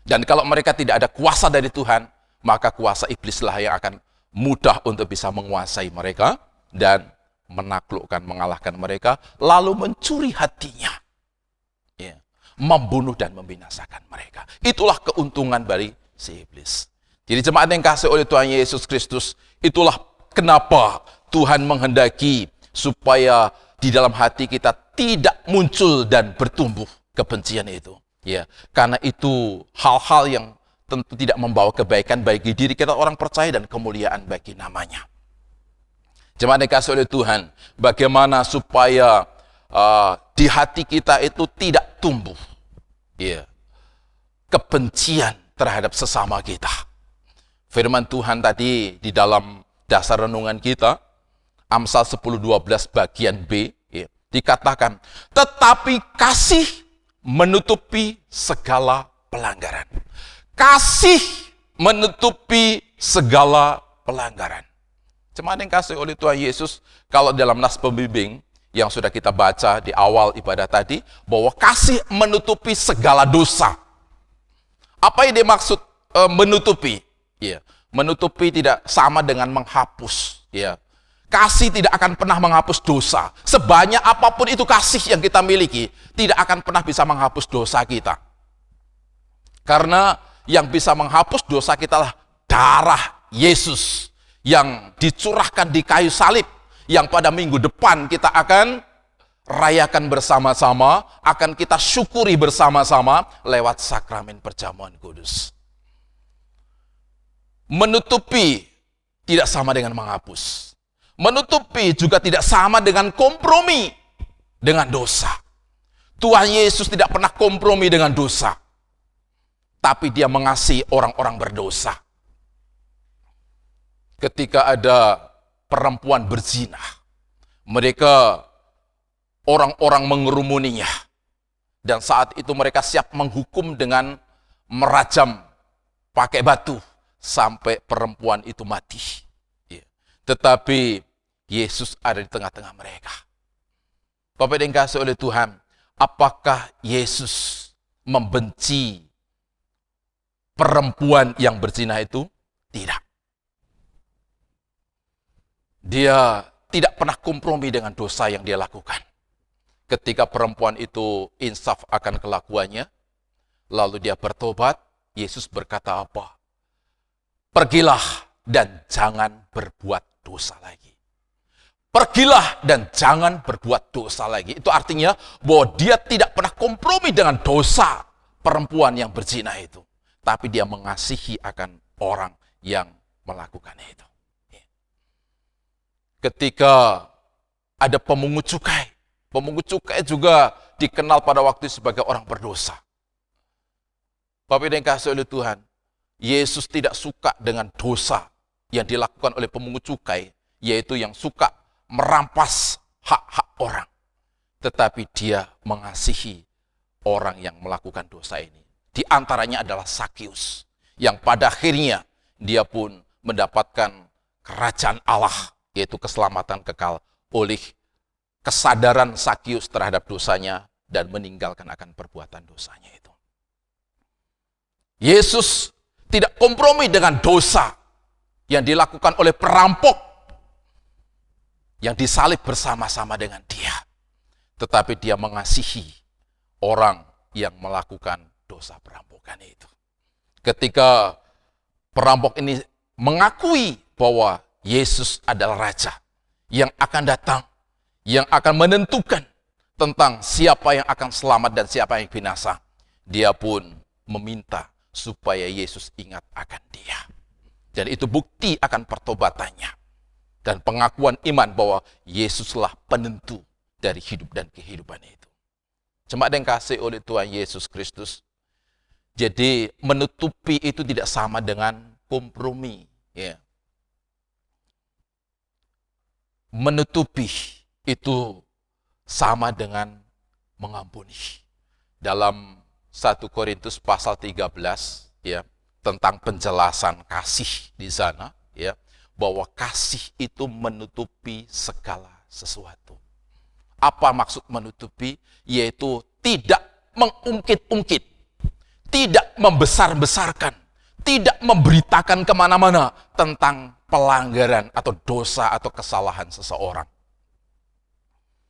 Dan kalau mereka tidak ada kuasa dari Tuhan, maka kuasa iblislah yang akan mudah untuk bisa menguasai mereka dan menaklukkan, mengalahkan mereka, lalu mencuri hatinya, ya, membunuh dan membinasakan mereka. Itulah keuntungan dari si iblis. Jadi jemaat yang kasih oleh Tuhan Yesus Kristus, itulah kenapa Tuhan menghendaki supaya di dalam hati kita tidak muncul dan bertumbuh kebencian itu. Ya, karena itu hal-hal yang tentu tidak membawa kebaikan bagi diri kita orang percaya dan kemuliaan bagi namanya. Jemaat dikasihi oleh Tuhan, bagaimana supaya di hati kita itu tidak tumbuh, ya, kebencian terhadap sesama kita. Firman Tuhan tadi di dalam dasar renungan kita, Amsal 10:12 bagian B, ya, dikatakan, tetapi kasih menutupi segala pelanggaran. Kasih menutupi segala pelanggaran. Jemaat yang kasih oleh Tuhan Yesus, kalau dalam nas pembimbing yang sudah kita baca di awal ibadah tadi, bahwa kasih menutupi segala dosa. Apa yang dimaksud menutupi? Ya, menutupi tidak sama dengan menghapus, ya. Kasih tidak akan pernah menghapus dosa. Sebanyak apapun itu kasih yang kita miliki, tidak akan pernah bisa menghapus dosa kita. Karena yang bisa menghapus dosa kita adalah darah Yesus yang dicurahkan di kayu salib, yang pada minggu depan kita akan rayakan bersama-sama, akan kita syukuri bersama-sama lewat sakramen perjamuan kudus. Menutupi tidak sama dengan menghapus. Menutupi juga tidak sama dengan kompromi dengan dosa. Tuhan Yesus tidak pernah kompromi dengan dosa. Tapi dia mengasihi orang-orang berdosa. Ketika ada perempuan berzina, mereka orang-orang mengerumuninya. Dan saat itu mereka siap menghukum dengan merajam pakai batu sampai perempuan itu mati. Tetapi Yesus ada di tengah-tengah mereka. Bapak yang dikasihi oleh Tuhan, apakah Yesus membenci perempuan yang berzina itu? Tidak. Dia tidak pernah kompromi dengan dosa yang dia lakukan. Ketika perempuan itu insaf akan kelakuannya, lalu dia bertobat, Yesus berkata apa? Pergilah dan jangan berbuat dosa lagi. Pergilah dan jangan berbuat dosa lagi. Itu artinya bahwa dia tidak pernah kompromi dengan dosa perempuan yang berzina itu. Tapi dia mengasihi akan orang yang melakukan itu. Ketika ada pemungut cukai juga dikenal pada waktu sebagai orang berdosa. Bapak yang dikasihi oleh Tuhan, Yesus tidak suka dengan dosa yang dilakukan oleh pemungut cukai, yaitu yang suka merampas hak-hak orang. Tetapi dia mengasihi orang yang melakukan dosa ini. Di antaranya adalah Sakius, yang pada akhirnya dia pun mendapatkan kerajaan Allah, yaitu keselamatan kekal oleh kesadaran Sakius terhadap dosanya dan meninggalkan akan perbuatan dosanya itu. Yesus tidak kompromi dengan dosa yang dilakukan oleh perampok yang disalib bersama-sama dengan dia. Tetapi dia mengasihi orang yang melakukan dosa perampokan itu. Ketika perampok ini mengakui bahwa Yesus adalah Raja yang akan datang, yang akan menentukan tentang siapa yang akan selamat dan siapa yang binasa, dia pun meminta supaya Yesus ingat akan dia. Dan itu bukti akan pertobatannya dan pengakuan iman bahwa Yesuslah penentu dari hidup dan kehidupan itu. Jemaat yang kasih oleh Tuhan Yesus Kristus, jadi menutupi itu tidak sama dengan kompromi. Ya. Menutupi itu sama dengan mengampuni. Dalam 1 Korintus pasal 13 ya, tentang penjelasan kasih di sana ya, bahwa kasih itu menutupi segala sesuatu. Apa maksud menutupi? Yaitu tidak mengungkit-ungkit, tidak membesar-besarkan, tidak memberitakan kemana-mana tentang pelanggaran atau dosa atau kesalahan seseorang.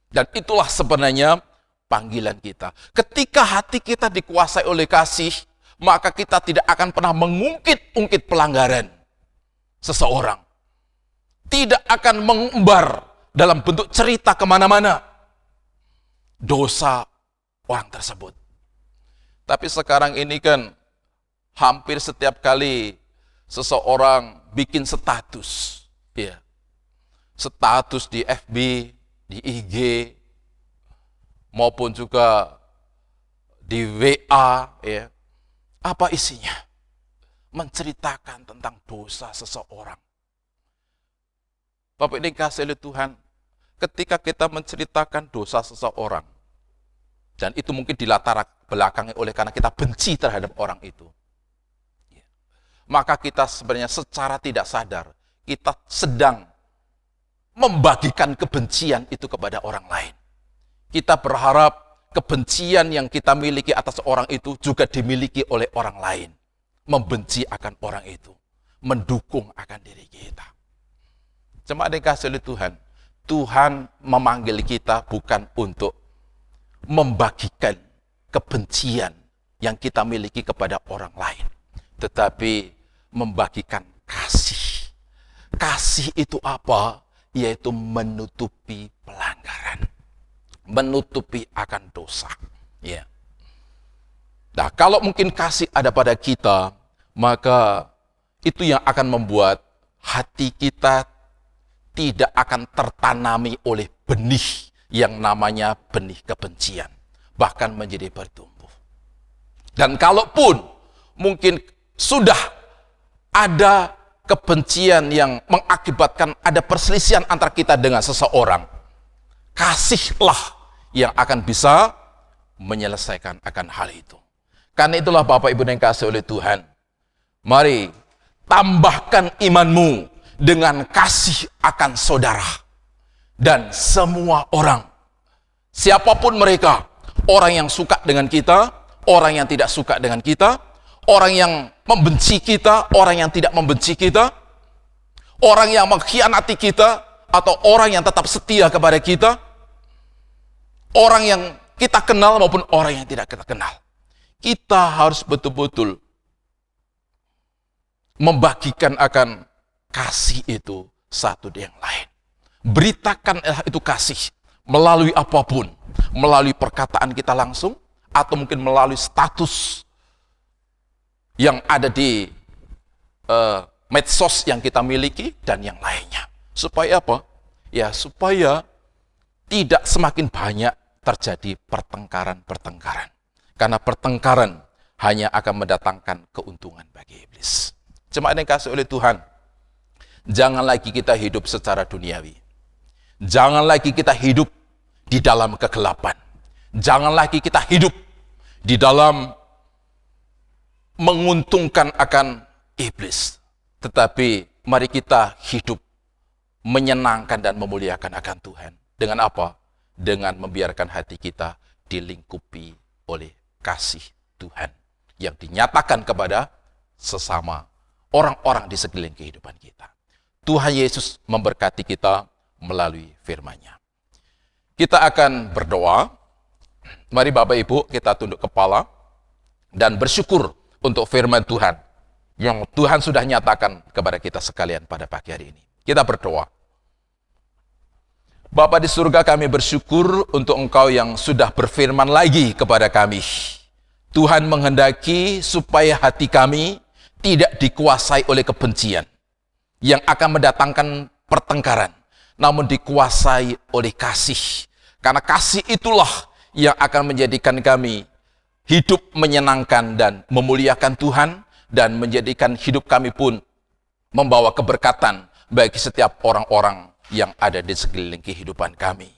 Dan itulah sebenarnya panggilan kita. Ketika hati kita dikuasai oleh kasih, maka kita tidak akan pernah mengungkit-ungkit pelanggaran seseorang. Tidak akan mengumbar dalam bentuk cerita kemana-mana dosa orang tersebut. Tapi sekarang ini kan hampir setiap kali seseorang bikin status, ya, status di FB, di IG, maupun juga di WA, ya, apa isinya? Menceritakan tentang dosa seseorang. Bapak ini kasih oleh Tuhan, ketika kita menceritakan dosa seseorang, dan itu mungkin dilatar belakangi oleh karena kita benci terhadap orang itu, maka kita sebenarnya secara tidak sadar, kita sedang membagikan kebencian itu kepada orang lain. Kita berharap kebencian yang kita miliki atas orang itu juga dimiliki oleh orang lain. Membenci akan orang itu, mendukung akan diri kita. Jemaat yang dikasihi oleh Tuhan, Tuhan memanggil kita bukan untuk membagikan kebencian yang kita miliki kepada orang lain, tetapi membagikan kasih. Kasih itu apa? Yaitu menutupi pelanggaran. Menutupi akan dosa. Ya. Nah, kalau mungkin kasih ada pada kita, maka itu yang akan membuat hati kita tidak akan tertanami oleh benih yang namanya benih kebencian. Bahkan menjadi bertumbuh. Dan kalaupun mungkin sudah ada kebencian yang mengakibatkan ada perselisihan antara kita dengan seseorang, kasihlah yang akan bisa menyelesaikan akan hal itu. Karena itulah Bapak Ibu yang dikasihi oleh Tuhan, mari tambahkan imanmu dengan kasih akan saudara dan semua orang. Siapapun mereka, orang yang suka dengan kita, orang yang tidak suka dengan kita, orang yang membenci kita, orang yang tidak membenci kita, orang yang mengkhianati kita, atau orang yang tetap setia kepada kita, orang yang kita kenal maupun orang yang tidak kita kenal. Kita harus betul-betul membagikan akan kasih itu satu dengan yang lain. Beritakanlah itu kasih melalui apapun, melalui perkataan kita langsung, atau mungkin melalui status yang ada di medsos yang kita miliki dan yang lainnya. Supaya apa? Ya, supaya tidak semakin banyak terjadi pertengkaran-pertengkaran. Karena pertengkaran hanya akan mendatangkan keuntungan bagi iblis. Jemaat yang dikasihi oleh Tuhan, jangan lagi kita hidup secara duniawi. Jangan lagi kita hidup di dalam kegelapan. Jangan lagi kita hidup di dalam menguntungkan akan iblis. Tetapi mari kita hidup menyenangkan dan memuliakan akan Tuhan. Dengan apa? Dengan membiarkan hati kita dilingkupi oleh kasih Tuhan yang dinyatakan kepada sesama orang-orang di sekeliling kehidupan kita. Tuhan Yesus memberkati kita melalui firman-Nya. Kita akan berdoa. Mari Bapak Ibu kita tunduk kepala dan bersyukur untuk firman Tuhan yang Tuhan sudah nyatakan kepada kita sekalian pada pagi hari ini. Kita berdoa. Bapa di surga, kami bersyukur untuk Engkau yang sudah berfirman lagi kepada kami. Tuhan menghendaki supaya hati kami tidak dikuasai oleh kebencian yang akan mendatangkan pertengkaran, namun dikuasai oleh kasih. Karena kasih itulah yang akan menjadikan kami hidup menyenangkan dan memuliakan Tuhan, dan menjadikan hidup kami pun membawa keberkatan bagi setiap orang-orang yang ada di sekeliling kehidupan kami.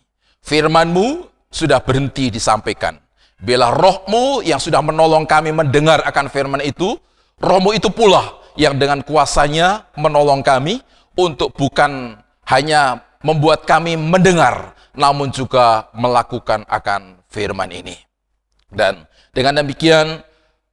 Firman-Mu sudah berhenti disampaikan. Bila Roh-Mu yang sudah menolong kami mendengar akan firman itu, Roh-Mu itu pula yang dengan kuasanya menolong kami untuk bukan hanya membuat kami mendengar, namun juga melakukan akan firman ini. Dan dengan demikian,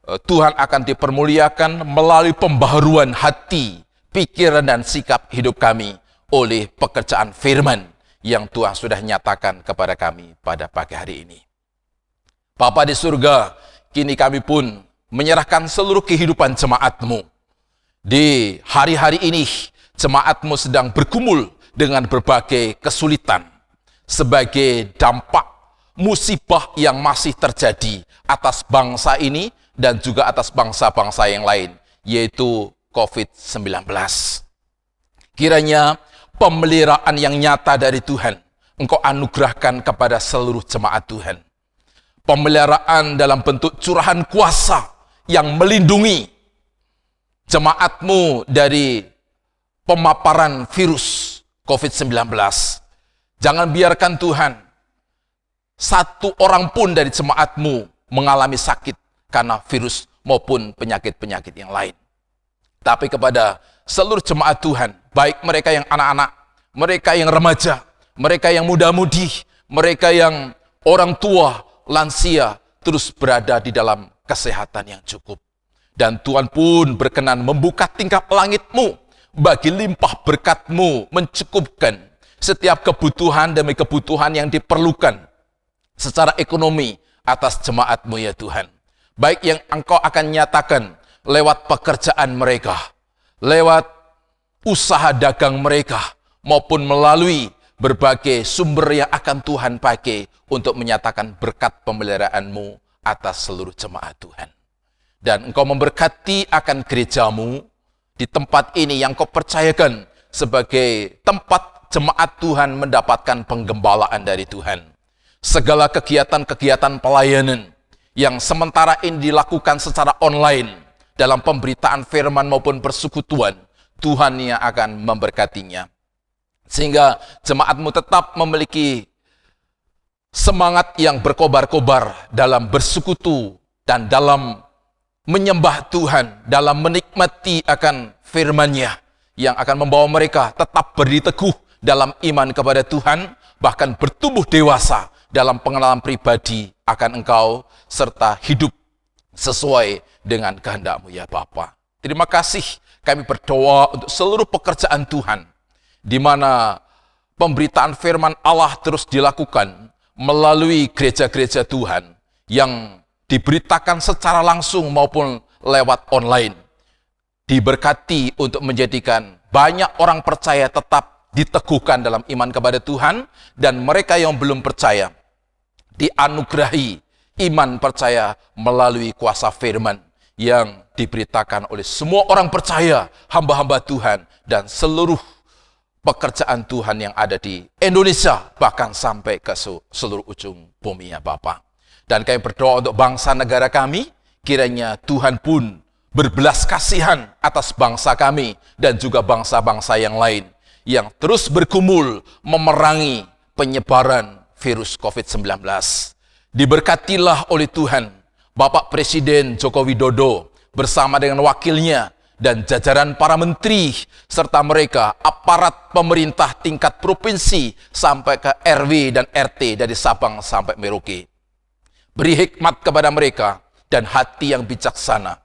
Tuhan akan dipermuliakan melalui pembaharuan hati, pikiran, dan sikap hidup kami oleh pekerjaan firman yang Tuhan sudah nyatakan kepada kami pada pagi hari ini. Bapa di surga, kini kami pun menyerahkan seluruh kehidupan jemaat-Mu. Di hari-hari ini, jemaat-Mu sedang bergumul dengan berbagai kesulitan sebagai dampak musibah yang masih terjadi atas bangsa ini dan juga atas bangsa-bangsa yang lain, yaitu COVID-19. Kiranya pemeliharaan yang nyata dari Tuhan Engkau anugerahkan kepada seluruh jemaat Tuhan. Pemeliharaan dalam bentuk curahan kuasa yang melindungi jemaat-Mu dari pemaparan virus COVID-19. Jangan biarkan Tuhan satu orang pun dari jemaat-Mu mengalami sakit karena virus maupun penyakit-penyakit yang lain. Tapi kepada seluruh jemaat Tuhan, baik mereka yang anak-anak, mereka yang remaja, mereka yang muda-mudi, mereka yang orang tua, lansia, terus berada di dalam kesehatan yang cukup. Dan Tuhan pun berkenan membuka tingkap langit-Mu bagi limpah berkat-Mu mencukupkan setiap kebutuhan demi kebutuhan yang diperlukan secara ekonomi atas jemaat-Mu ya Tuhan. Baik yang Engkau akan nyatakan lewat pekerjaan mereka, lewat usaha dagang mereka, maupun melalui berbagai sumber yang akan Tuhan pakai untuk menyatakan berkat pemeliharaan-Mu atas seluruh jemaat Tuhan. Dan Engkau memberkati akan gerejamu di tempat ini yang Kau percayakan sebagai tempat jemaat Tuhan mendapatkan penggembalaan dari Tuhan. Segala kegiatan-kegiatan pelayanan yang sementara ini dilakukan secara online dalam pemberitaan firman maupun persekutuan, Tuhan yang akan memberkatinya. Sehingga jemaat-Mu tetap memiliki semangat yang berkobar-kobar dalam bersekutu dan dalam menyembah Tuhan, dalam menikmati akan firman-Nya yang akan membawa mereka tetap berdiri teguh dalam iman kepada Tuhan, bahkan bertumbuh dewasa dalam pengenalan pribadi akan Engkau, serta hidup sesuai dengan kehendak-Mu ya Bapa. Terima kasih, kami berdoa untuk seluruh pekerjaan Tuhan, di mana pemberitaan firman Allah terus dilakukan melalui gereja-gereja Tuhan yang diberitakan secara langsung maupun lewat online. Diberkati untuk menjadikan banyak orang percaya tetap diteguhkan dalam iman kepada Tuhan, dan mereka yang belum percaya dianugerahi iman percaya melalui kuasa firman yang diberitakan oleh semua orang percaya, hamba-hamba Tuhan, dan seluruh pekerjaan Tuhan yang ada di Indonesia, bahkan sampai ke seluruh ujung bumi ya Bapa. Dan kami berdoa untuk bangsa negara kami, kiranya Tuhan pun berbelas kasihan atas bangsa kami dan juga bangsa-bangsa yang lain yang terus bergumul memerangi penyebaran virus COVID-19. Diberkatilah oleh Tuhan Bapak Presiden Joko Widodo bersama dengan wakilnya dan jajaran para menteri serta mereka aparat pemerintah tingkat provinsi sampai ke RW dan RT dari Sabang sampai Merauke. Beri hikmat kepada mereka dan hati yang bijaksana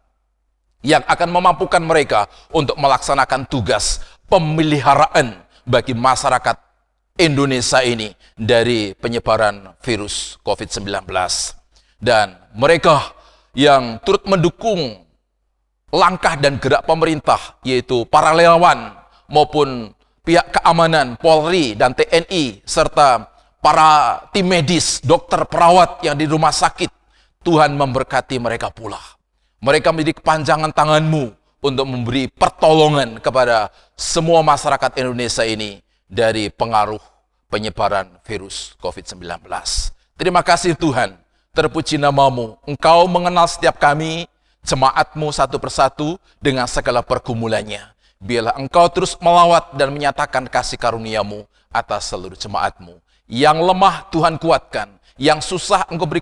yang akan memampukan mereka untuk melaksanakan tugas pemeliharaan bagi masyarakat Indonesia ini dari penyebaran virus COVID-19. Dan mereka yang turut mendukung langkah dan gerak pemerintah, yaitu para relawan maupun pihak keamanan, Polri dan TNI, serta para tim medis, dokter, perawat yang di rumah sakit, Tuhan memberkati mereka pula. Mereka menjadi kepanjangan tangan-Mu untuk memberi pertolongan kepada semua masyarakat Indonesia ini dari pengaruh penyebaran virus COVID-19. Terima kasih Tuhan, terpuji nama-Mu. Engkau mengenal setiap kami, jemaat-Mu satu persatu dengan segala pergumulannya. Biarlah Engkau terus melawat dan menyatakan kasih karunia-Mu atas seluruh jemaat-Mu. Yang lemah Tuhan kuatkan, yang susah Engkau beri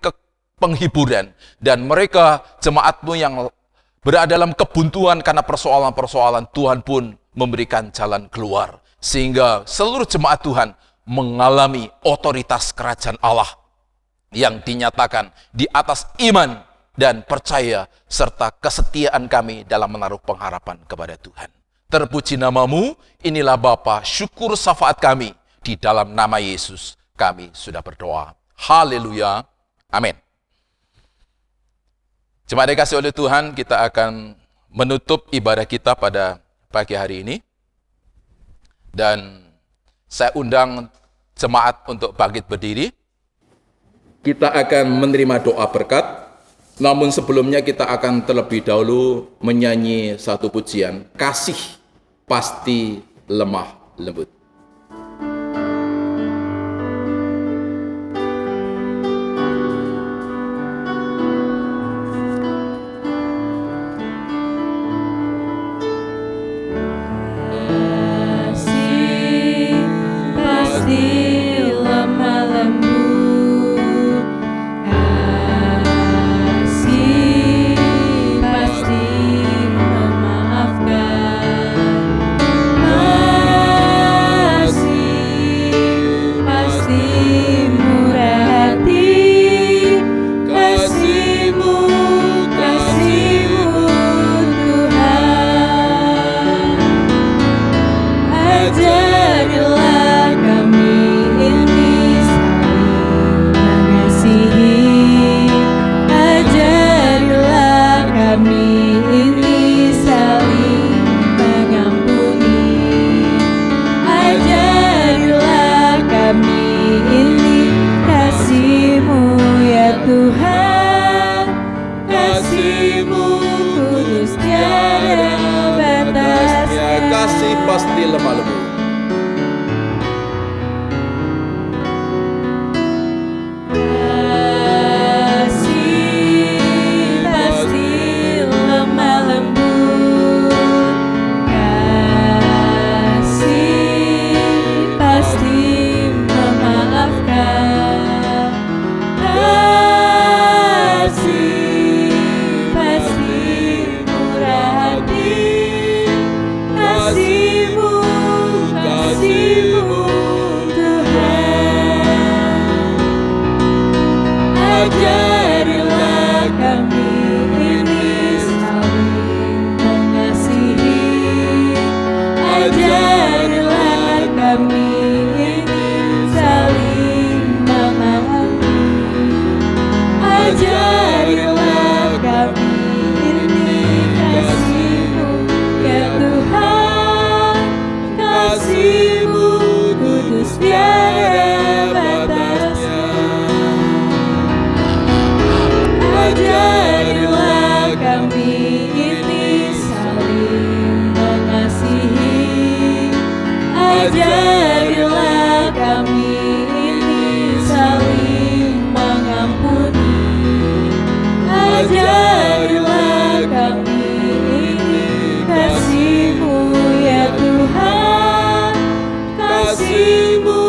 penghiburan, dan mereka jemaat-Mu yang berada dalam kebuntuan karena persoalan-persoalan, Tuhan pun memberikan jalan keluar, sehingga seluruh jemaat Tuhan mengalami otoritas kerajaan Allah yang dinyatakan di atas iman dan percaya serta kesetiaan kami dalam menaruh pengharapan kepada Tuhan. Terpuji nama-Mu, inilah Bapa, syukur syafaat kami, di dalam nama Yesus kami sudah berdoa. Haleluya, amin. Jemaat dikasih oleh Tuhan, kita akan menutup ibadah kita pada pagi hari ini. Dan saya undang jemaat untuk bangkit berdiri. Kita akan menerima doa berkat. Namun sebelumnya kita akan terlebih dahulu menyanyi satu pujian, Kasih Pasti Lemah Lembut. Pasti, pasti. pasti lemah lembut. Kasih pasti lemah lembut, kasih pasti memaafkan, kasih pasti murah hati, kasih-Mu, kasih-Mu Tuhan. Ajarilah kami ini saling mengasihi, ajarilah kami ini saling memahami, ajarilah kami ini kasih-Mu, ya Tuhan, kasih-Mu kudus tiada batasnya. Ajarilah kami ini saling mengasihi, ajarilah kami ini saling mengampuni, ajarilah kami ini kasih-Mu, ya Tuhan, kasih-Mu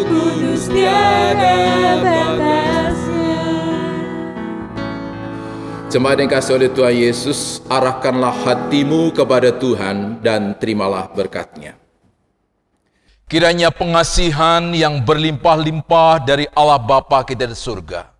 kudus tiada batasnya. Jemaat yang kasih oleh Tuhan Yesus, arahkanlah hatimu kepada Tuhan dan terimalah berkat-Nya. Kiranya pengasihan yang berlimpah-limpah dari Allah Bapa kita di surga,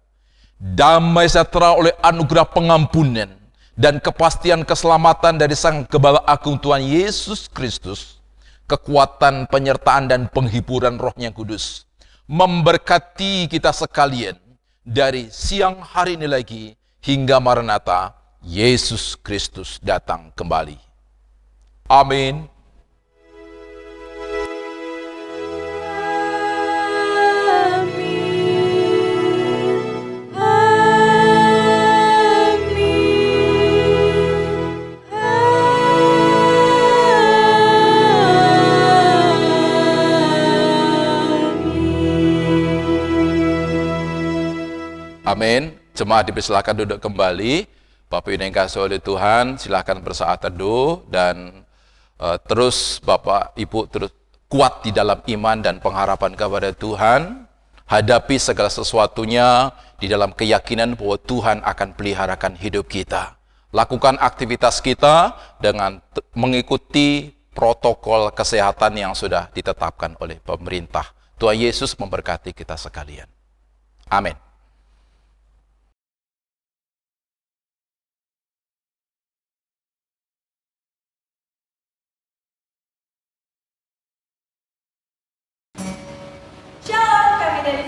damai sejahtera oleh anugerah pengampunan, dan kepastian keselamatan dari Sang Gembala Agung Tuhan Yesus Kristus, kekuatan penyertaan dan penghiburan Roh-Nya Kudus, memberkati kita sekalian dari siang hari ini lagi, hingga Maranatha, Yesus Kristus datang kembali. Amin. Amin. Jemaat dipersilakan duduk kembali. Bapak Ibu yang kasih oleh Tuhan, silakan bersaat teduh dan terus Bapak Ibu terus kuat di dalam iman dan pengharapan kepada Tuhan. Hadapi segala sesuatunya di dalam keyakinan bahwa Tuhan akan peliharakan hidup kita. Lakukan aktivitas kita dengan mengikuti protokol kesehatan yang sudah ditetapkan oleh pemerintah. Tuhan Yesus memberkati kita sekalian. Amin. Shalom, kami dari